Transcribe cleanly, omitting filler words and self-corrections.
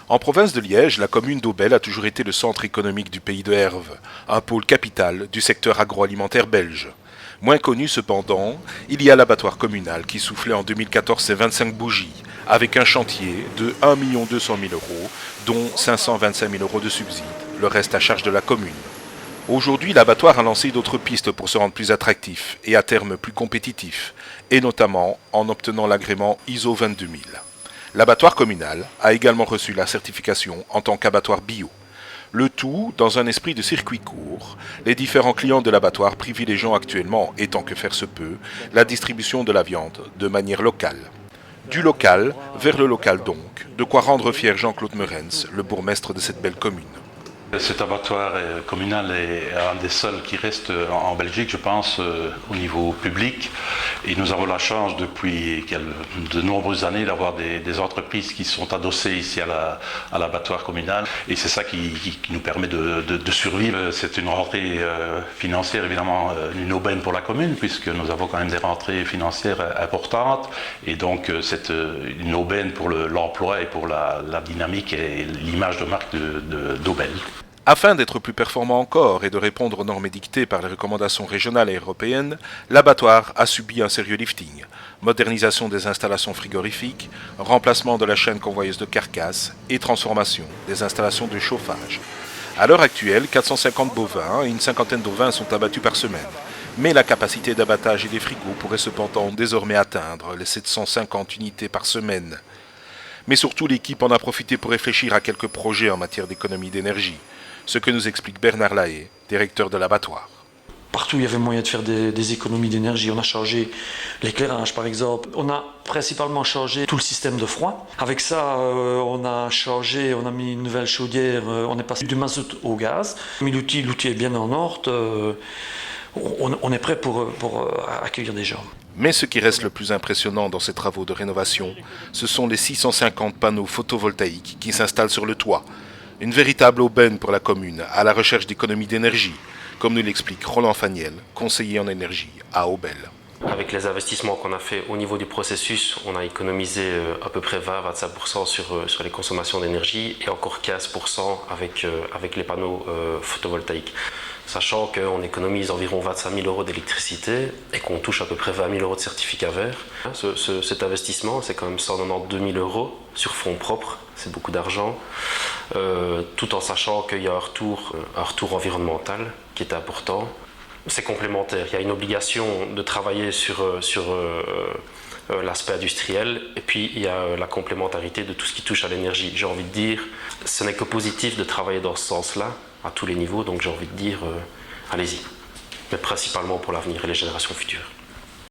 En province de Liège, la commune d'Aubel a toujours été le centre économique du pays de Herve, un pôle capital du secteur agroalimentaire belge. Moins connu cependant, il y a l'abattoir communal qui soufflait en 2014 ses 25 bougies, avec un chantier de 1 200 000 euros, dont 525 000 euros de subsides, le reste à charge de la commune. Aujourd'hui, l'abattoir a lancé d'autres pistes pour se rendre plus attractif et à terme plus compétitif, et notamment en obtenant l'agrément ISO 22000. L'abattoir communal a également reçu la certification en tant qu'abattoir bio. Le tout dans un esprit de circuit court, les différents clients de l'abattoir privilégiant actuellement, et tant que faire se peut, la distribution de la viande de manière locale. Du local vers le local donc, de quoi rendre fier Jean-Claude Meurens, le bourgmestre de cette belle commune. Cet abattoir communal est un des seuls qui reste en Belgique, je pense, au niveau public. Et nous avons la chance depuis de nombreuses années d'avoir des entreprises qui sont adossées ici à l'abattoir communal. Et c'est ça qui nous permet de survivre. C'est une rentrée financière, évidemment, une aubaine pour la commune, puisque nous avons quand même des rentrées financières importantes. Et donc, c'est une aubaine pour l'emploi et pour la dynamique et l'image de marque d'Aubel. Afin d'être plus performant encore et de répondre aux normes édictées par les recommandations régionales et européennes, l'abattoir a subi un sérieux lifting. Modernisation des installations frigorifiques, remplacement de la chaîne convoyeuse de carcasses et transformation des installations de chauffage. À l'heure actuelle, 450 bovins et une cinquantaine d'ovins sont abattus par semaine. Mais la capacité d'abattage et des frigos pourrait cependant désormais atteindre les 750 unités par semaine. Mais surtout, l'équipe en a profité pour réfléchir à quelques projets en matière d'économie d'énergie. Ce que nous explique Bernard Lahaye, directeur de l'abattoir. Partout, il y avait moyen de faire des économies d'énergie. On a changé l'éclairage, par exemple. On a principalement changé tout le système de froid. Avec ça, on a mis une nouvelle chaudière. On est passé du mazout au gaz. Mais l'outil est bien en ordre. On est prêt pour accueillir des gens. Mais ce qui reste le plus impressionnant dans ces travaux de rénovation, ce sont les 650 panneaux photovoltaïques qui s'installent sur le toit. Une véritable aubaine pour la commune, à la recherche d'économies d'énergie, comme nous l'explique Roland Faniel, conseiller en énergie à Aubel. Avec les investissements qu'on a fait au niveau du processus, on a économisé à peu près 20-25% sur les consommations d'énergie et encore 15% avec les panneaux photovoltaïques. Sachant qu'on économise environ 25 000 euros d'électricité et qu'on touche à peu près 20 000 euros de certificat vert. Cet investissement, c'est quand même 192 000 euros sur fonds propres, c'est beaucoup d'argent, tout en sachant qu'il y a un retour environnemental qui est important. C'est complémentaire, il y a une obligation de travailler sur l'aspect industriel et puis il y a la complémentarité de tout ce qui touche à l'énergie. J'ai envie de dire, ce n'est que positif de travailler dans ce sens-là, à tous les niveaux, donc j'ai envie de dire, allez-y, mais principalement pour l'avenir et les générations futures.